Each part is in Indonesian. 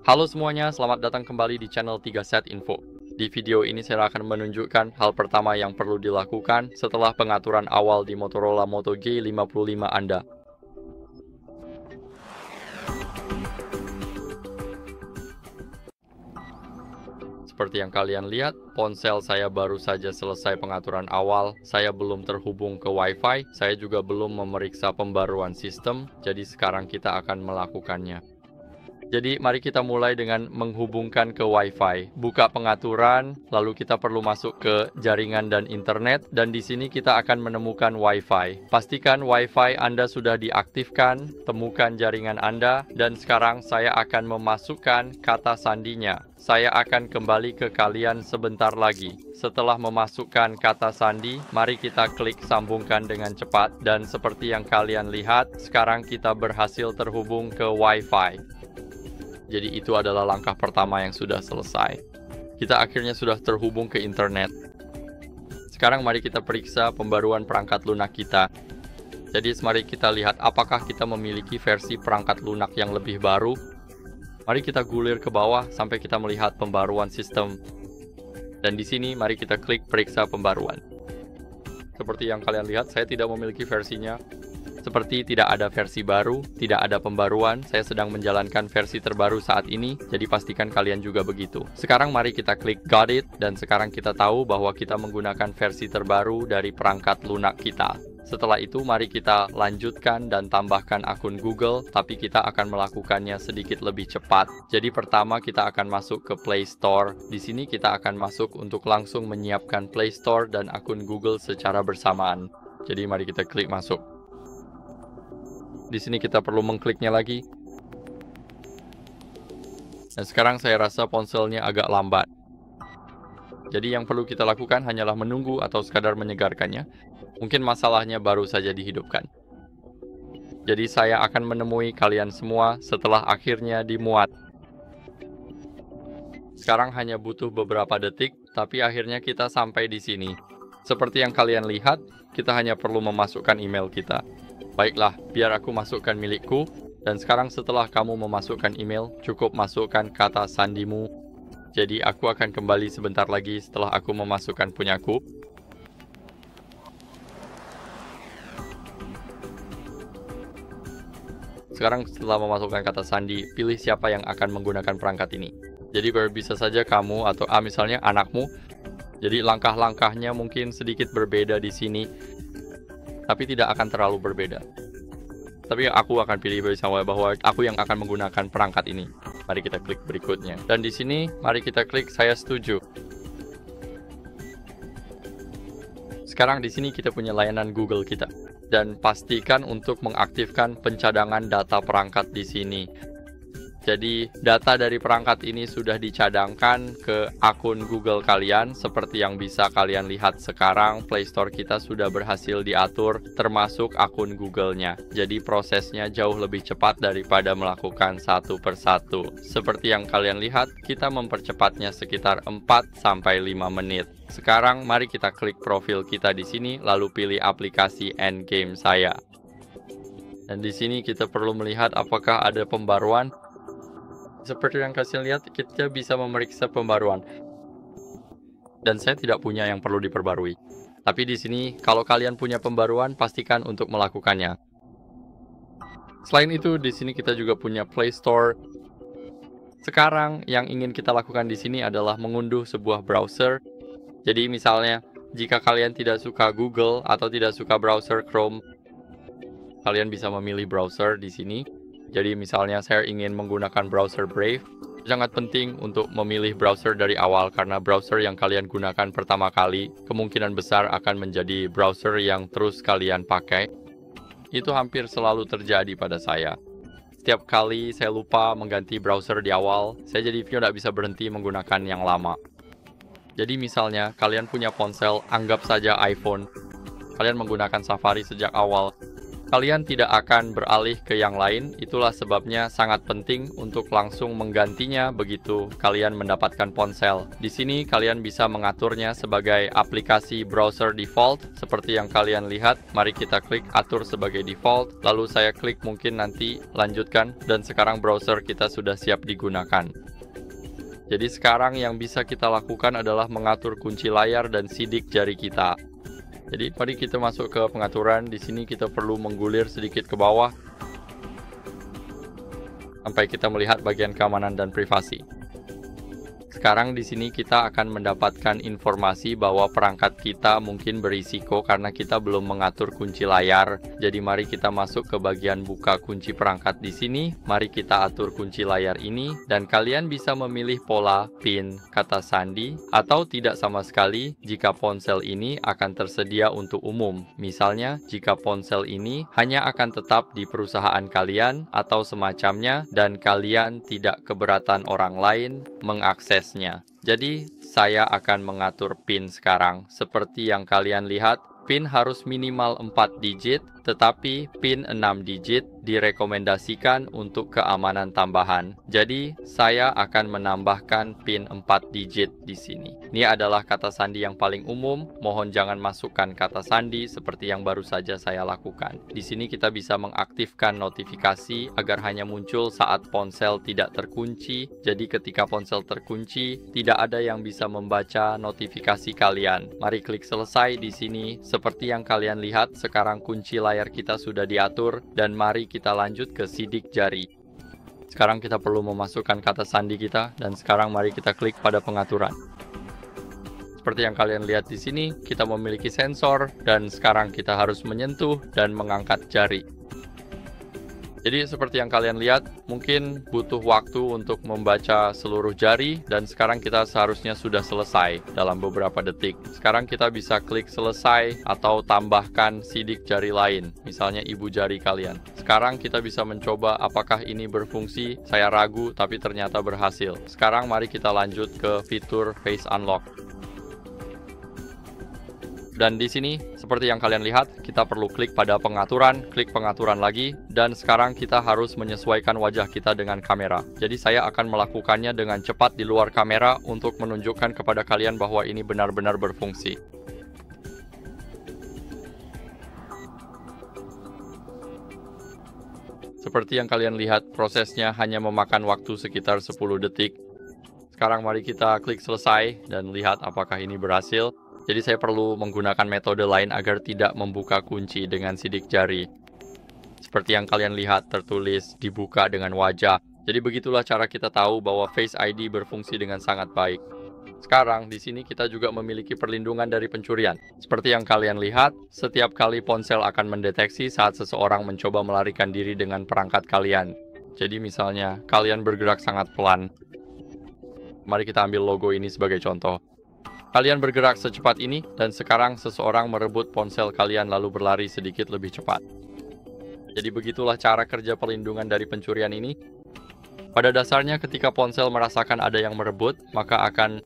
Halo semuanya, selamat datang kembali di channel 3 Set Info. Di video ini saya akan menunjukkan hal pertama yang perlu dilakukan setelah pengaturan awal di Motorola Moto G55 Anda. Seperti yang kalian lihat, ponsel saya baru saja selesai pengaturan awal. Saya belum terhubung ke Wi-Fi, saya juga belum memeriksa pembaruan sistem, jadi sekarang kita akan melakukannya. Jadi mari kita mulai dengan menghubungkan ke Wi-Fi. Buka pengaturan, lalu kita perlu masuk ke jaringan dan internet, dan di sini kita akan menemukan Wi-Fi. Pastikan Wi-Fi Anda sudah diaktifkan, temukan jaringan Anda, dan sekarang saya akan memasukkan kata sandinya. Saya akan kembali ke kalian sebentar lagi. Setelah memasukkan kata sandi, mari kita klik sambungkan dengan cepat, dan seperti yang kalian lihat, sekarang kita berhasil terhubung ke Wi-Fi. Jadi itu adalah langkah pertama yang sudah selesai. Kita akhirnya sudah terhubung ke internet. Sekarang mari kita periksa pembaruan perangkat lunak kita. Jadi mari kita lihat apakah kita memiliki versi perangkat lunak yang lebih baru. Mari kita gulir ke bawah sampai kita melihat pembaruan sistem. Dan di sini mari kita klik periksa pembaruan. Seperti yang kalian lihat, saya tidak memiliki versinya. Seperti tidak ada versi baru, tidak ada pembaruan, saya sedang menjalankan versi terbaru saat ini, jadi pastikan kalian juga begitu. Sekarang mari kita klik Got It, dan sekarang kita tahu bahwa kita menggunakan versi terbaru dari perangkat lunak kita. Setelah itu mari kita lanjutkan dan tambahkan akun Google, tapi kita akan melakukannya sedikit lebih cepat. Jadi pertama kita akan masuk ke Play Store. Di sini kita akan masuk untuk langsung menyiapkan Play Store dan akun Google secara bersamaan. Jadi mari kita klik masuk. Di sini kita perlu mengkliknya lagi. Dan sekarang saya rasa ponselnya agak lambat. Jadi yang perlu kita lakukan hanyalah menunggu atau sekadar menyegarkannya. Mungkin masalahnya baru saja dihidupkan. Jadi saya akan menemui kalian semua setelah akhirnya dimuat. Sekarang hanya butuh beberapa detik, tapi akhirnya kita sampai di sini. Seperti yang kalian lihat, kita hanya perlu memasukkan email kita. Baiklah, biar aku masukkan milikku. Dan sekarang setelah kamu memasukkan email, cukup masukkan kata sandimu. Jadi aku akan kembali sebentar lagi setelah aku memasukkan punyaku. Sekarang setelah memasukkan kata sandi, pilih siapa yang akan menggunakan perangkat ini. Jadi bisa saja kamu atau misalnya anakmu. Jadi langkah-langkahnya mungkin sedikit berbeda di sini. Tapi tidak akan terlalu berbeda. Tapi aku akan pilih bersama bahwa aku yang akan menggunakan perangkat ini. Mari kita klik berikutnya. Dan di sini, mari kita klik saya setuju. Sekarang di sini kita punya layanan Google kita. Dan pastikan untuk mengaktifkan pencadangan data perangkat di sini. Jadi, data dari perangkat ini sudah dicadangkan ke akun Google kalian. Seperti yang bisa kalian lihat sekarang, Play Store kita sudah berhasil diatur, termasuk akun Google-nya. Jadi, prosesnya jauh lebih cepat daripada melakukan satu persatu. Seperti yang kalian lihat, kita mempercepatnya sekitar 4-5 menit. Sekarang, mari kita klik profil kita di sini, lalu pilih aplikasi Endgame saya. Dan di sini kita perlu melihat apakah ada pembaruan. Seperti yang kalian lihat, kita bisa memeriksa pembaruan. Dan saya tidak punya yang perlu diperbarui. Tapi di sini, kalau kalian punya pembaruan, pastikan untuk melakukannya. Selain itu, di sini kita juga punya Play Store. Sekarang, yang ingin kita lakukan di sini adalah mengunduh sebuah browser. Jadi misalnya, jika kalian tidak suka Google atau tidak suka browser Chrome, kalian bisa memilih browser di sini. Jadi misalnya saya ingin menggunakan browser Brave. Sangat penting untuk memilih browser dari awal karena browser yang kalian gunakan pertama kali kemungkinan besar akan menjadi browser yang terus kalian pakai. Itu hampir selalu terjadi pada saya. Setiap kali saya lupa mengganti browser di awal, saya jadi tidak bisa berhenti menggunakan yang lama. Jadi misalnya kalian punya ponsel, anggap saja iPhone. Kalian menggunakan Safari sejak awal. kalian tidak akan beralih ke yang lain. Itulah sebabnya sangat penting untuk langsung menggantinya begitu kalian mendapatkan ponsel. Di sini kalian bisa mengaturnya sebagai aplikasi browser default seperti yang kalian lihat. Mari kita klik atur sebagai default, lalu saya klik mungkin nanti lanjutkan, dan sekarang browser kita sudah siap digunakan. Jadi sekarang yang bisa kita lakukan adalah mengatur kunci layar dan sidik jari kita. Jadi mari kita masuk ke pengaturan. Di sini kita perlu menggulir sedikit ke bawah sampai kita melihat bagian keamanan dan privasi. Sekarang di sini kita akan mendapatkan informasi bahwa perangkat kita mungkin berisiko karena kita belum mengatur kunci layar. Jadi mari kita masuk ke bagian buka kunci perangkat di sini. Mari kita atur kunci layar ini dan kalian bisa memilih pola, PIN, kata sandi atau tidak sama sekali jika ponsel ini akan tersedia untuk umum. Misalnya, jika ponsel ini hanya akan tetap di perusahaan kalian atau semacamnya dan kalian tidak keberatan orang lain mengakses. Jadi, saya akan mengatur PIN sekarang. Seperti yang kalian lihat, PIN harus minimal 4 digit, tetapi PIN 6 digit direkomendasikan untuk keamanan tambahan. Jadi, saya akan menambahkan PIN 4 digit di sini. Ini adalah kata sandi yang paling umum. Mohon jangan masukkan kata sandi seperti yang baru saja saya lakukan. Di sini kita bisa mengaktifkan notifikasi agar hanya muncul saat ponsel tidak terkunci. Jadi, ketika ponsel terkunci, tidak ada yang bisa membaca notifikasi kalian. Mari klik selesai di sini. Seperti yang kalian lihat, sekarang kunci layar kita sudah diatur dan mari kita lanjut ke sidik jari. Sekarang kita perlu memasukkan kata sandi kita dan sekarang mari kita klik pada pengaturan. Seperti yang kalian lihat di sini, kita memiliki sensor dan sekarang kita harus menyentuh dan mengangkat jari. Jadi seperti yang kalian lihat, mungkin butuh waktu untuk membaca seluruh jari dan sekarang kita seharusnya sudah selesai dalam beberapa detik. Sekarang kita bisa klik selesai atau tambahkan sidik jari lain, misalnya ibu jari kalian. Sekarang kita bisa mencoba apakah ini berfungsi. Saya ragu tapi ternyata berhasil. Sekarang mari kita lanjut ke fitur Face Unlock. Dan di sini, seperti yang kalian lihat, kita perlu klik pada pengaturan, klik pengaturan lagi, dan sekarang kita harus menyesuaikan wajah kita dengan kamera. Jadi saya akan melakukannya dengan cepat di luar kamera untuk menunjukkan kepada kalian bahwa ini benar-benar berfungsi. Seperti yang kalian lihat, prosesnya hanya memakan waktu sekitar 10 detik. Sekarang mari kita klik selesai dan lihat apakah ini berhasil. Jadi saya perlu menggunakan metode lain agar tidak membuka kunci dengan sidik jari. Seperti yang kalian lihat tertulis dibuka dengan wajah. Jadi begitulah cara kita tahu bahwa Face ID berfungsi dengan sangat baik. Sekarang di sini kita juga memiliki perlindungan dari pencurian. Seperti yang kalian lihat, setiap kali ponsel akan mendeteksi saat seseorang mencoba melarikan diri dengan perangkat kalian. Jadi misalnya kalian bergerak sangat pelan. Mari kita ambil logo ini sebagai contoh. Kalian bergerak secepat ini, dan sekarang seseorang merebut ponsel kalian lalu berlari sedikit lebih cepat. Jadi begitulah cara kerja perlindungan dari pencurian ini. Pada dasarnya ketika ponsel merasakan ada yang merebut, maka akan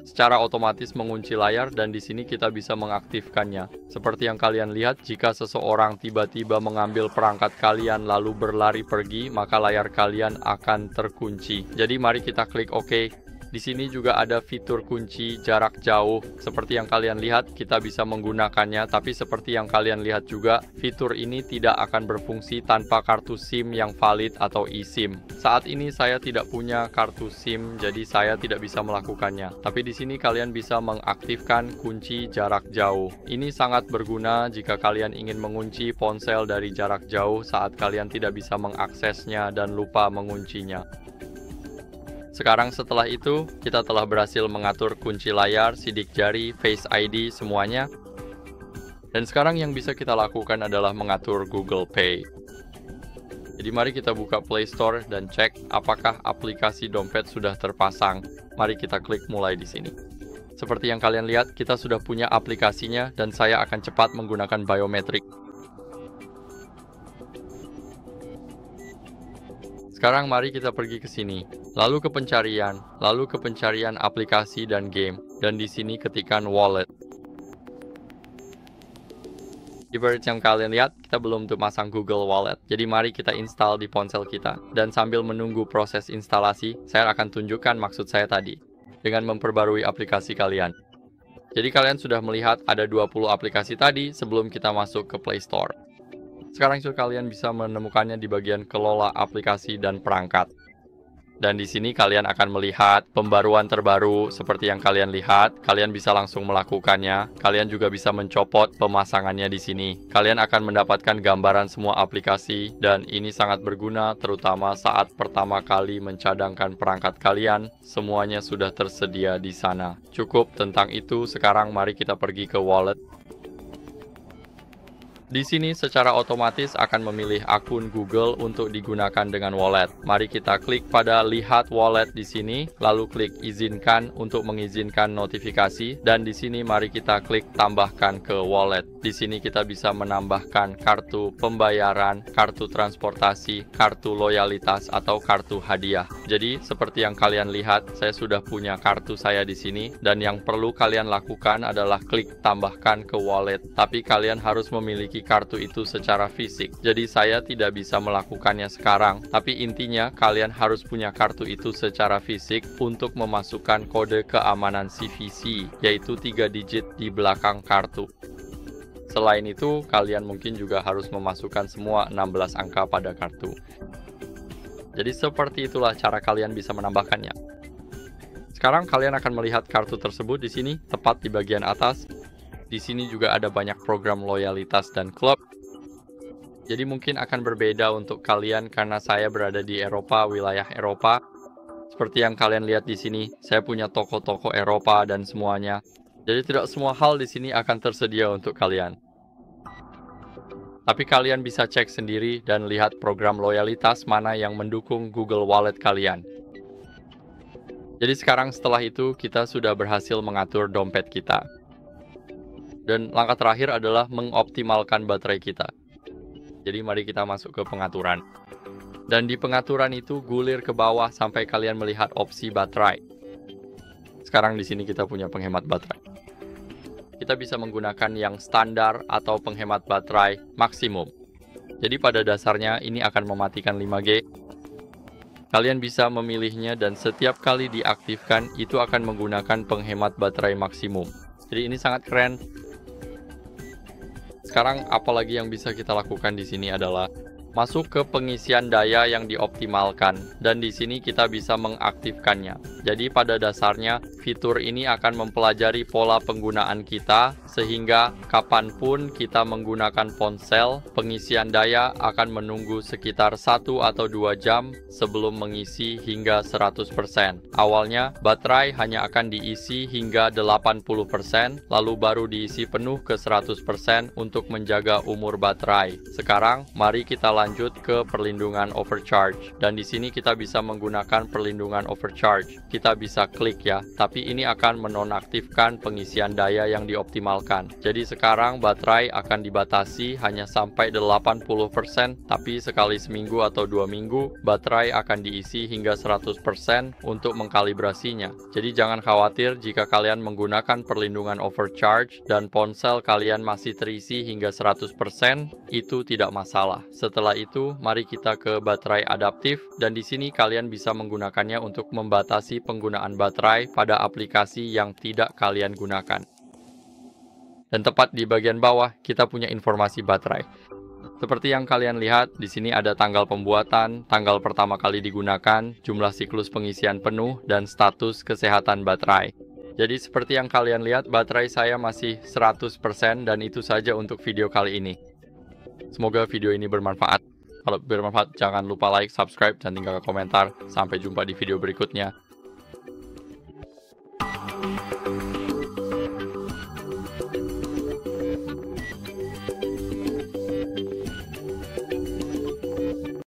secara otomatis mengunci layar dan di sini kita bisa mengaktifkannya. Seperti yang kalian lihat, jika seseorang tiba-tiba mengambil perangkat kalian lalu berlari pergi, maka layar kalian akan terkunci. Jadi mari kita klik OK. Di sini juga ada fitur kunci jarak jauh. Seperti yang kalian lihat, kita bisa menggunakannya, tapi seperti yang kalian lihat juga, fitur ini tidak akan berfungsi tanpa kartu SIM yang valid atau eSIM. Saat ini saya tidak punya kartu SIM, jadi saya tidak bisa melakukannya. Tapi di sini kalian bisa mengaktifkan kunci jarak jauh. Ini sangat berguna jika kalian ingin mengunci ponsel dari jarak jauh saat kalian tidak bisa mengaksesnya dan lupa menguncinya. Sekarang setelah itu, kita telah berhasil mengatur kunci layar, sidik jari, Face ID, semuanya. Dan sekarang yang bisa kita lakukan adalah mengatur Google Pay. Jadi mari kita buka Play Store dan cek apakah aplikasi dompet sudah terpasang. Mari kita klik mulai di sini. Seperti yang kalian lihat, kita sudah punya aplikasinya dan saya akan cepat menggunakan biometrik. Sekarang mari kita pergi ke sini, lalu ke pencarian aplikasi dan game, dan di sini ketikkan wallet. Seperti yang kalian lihat, kita belum tuh masang Google Wallet. Jadi mari kita install di ponsel kita. Dan sambil menunggu proses instalasi, saya akan tunjukkan maksud saya tadi dengan memperbarui aplikasi kalian. Jadi kalian sudah melihat ada 20 aplikasi tadi sebelum kita masuk ke Play Store. Sekarang kalian bisa menemukannya di bagian kelola aplikasi dan perangkat. Dan di sini kalian akan melihat pembaruan terbaru seperti yang kalian lihat. Kalian bisa langsung melakukannya. Kalian juga bisa mencopot pemasangannya di sini. Kalian akan mendapatkan gambaran semua aplikasi dan ini sangat berguna terutama saat pertama kali mencadangkan perangkat kalian. Semuanya sudah tersedia di sana. Cukup tentang itu, sekarang mari kita pergi ke wallet. Di sini secara otomatis akan memilih akun Google untuk digunakan dengan wallet. Mari kita klik pada lihat wallet di sini, lalu klik izinkan untuk mengizinkan notifikasi dan di sini mari kita klik tambahkan ke wallet. Di sini kita bisa menambahkan kartu pembayaran, kartu transportasi, kartu loyalitas atau kartu hadiah. Jadi seperti yang kalian lihat, saya sudah punya kartu saya di sini dan yang perlu kalian lakukan adalah klik tambahkan ke wallet. Tapi kalian harus memiliki kartu itu secara fisik. Jadi saya tidak bisa melakukannya sekarang, tapi intinya kalian harus punya kartu itu secara fisik untuk memasukkan kode keamanan CVC, yaitu 3 digit di belakang kartu. Selain itu, kalian mungkin juga harus memasukkan semua 16 angka pada kartu. Jadi seperti itulah cara kalian bisa menambahkannya. Sekarang kalian akan melihat kartu tersebut di sini, tepat di bagian atas. Di sini juga ada banyak program loyalitas dan klub. Jadi mungkin akan berbeda untuk kalian karena saya berada di Eropa, wilayah Eropa. Seperti yang kalian lihat di sini, saya punya toko-toko Eropa dan semuanya. Jadi tidak semua hal di sini akan tersedia untuk kalian. Tapi kalian bisa cek sendiri dan lihat program loyalitas mana yang mendukung Google Wallet kalian. Jadi sekarang setelah itu kita sudah berhasil mengatur dompet kita. Dan langkah terakhir adalah mengoptimalkan baterai kita. Jadi mari kita masuk ke pengaturan. Dan di pengaturan itu gulir ke bawah sampai kalian melihat opsi baterai. Sekarang di sini kita punya penghemat baterai. Kita bisa menggunakan yang standar atau penghemat baterai maksimum. Jadi pada dasarnya ini akan mematikan 5G. Kalian bisa memilihnya dan setiap kali diaktifkan itu akan menggunakan penghemat baterai maksimum. Jadi ini sangat keren. Sekarang apalagi yang bisa kita lakukan di sini adalah masuk ke pengisian daya yang dioptimalkan dan di sini kita bisa mengaktifkannya. Jadi pada dasarnya fitur ini akan mempelajari pola penggunaan kita sehingga kapanpun kita menggunakan ponsel, pengisian daya akan menunggu sekitar 1 atau 2 jam sebelum mengisi hingga 100%. Awalnya baterai hanya akan diisi hingga 80%, lalu baru diisi penuh ke 100% untuk menjaga umur baterai. Sekarang mari kita lanjut ke perlindungan overcharge dan di sini kita bisa menggunakan perlindungan overcharge. Kita bisa klik ya, tapi ini akan menonaktifkan pengisian daya yang dioptimalkan. Jadi sekarang baterai akan dibatasi hanya sampai 80%, tapi sekali seminggu atau 2 minggu baterai akan diisi hingga 100% untuk mengkalibrasinya. Jadi jangan khawatir jika kalian menggunakan perlindungan overcharge dan ponsel kalian masih terisi hingga 100%, itu tidak masalah. Setelah itu, mari kita ke baterai adaptif dan di sini kalian bisa menggunakannya untuk membatasi penggunaan baterai pada aplikasi yang tidak kalian gunakan. Dan tepat di bagian bawah kita punya informasi baterai. Seperti yang kalian lihat, di sini ada tanggal pembuatan, tanggal pertama kali digunakan, jumlah siklus pengisian penuh, dan status kesehatan baterai. Jadi seperti yang kalian lihat, baterai saya masih 100% dan itu saja untuk video kali ini. Semoga video ini bermanfaat. Kalau bermanfaat, jangan lupa like, subscribe, dan tinggalkan komentar. Sampai jumpa di video berikutnya.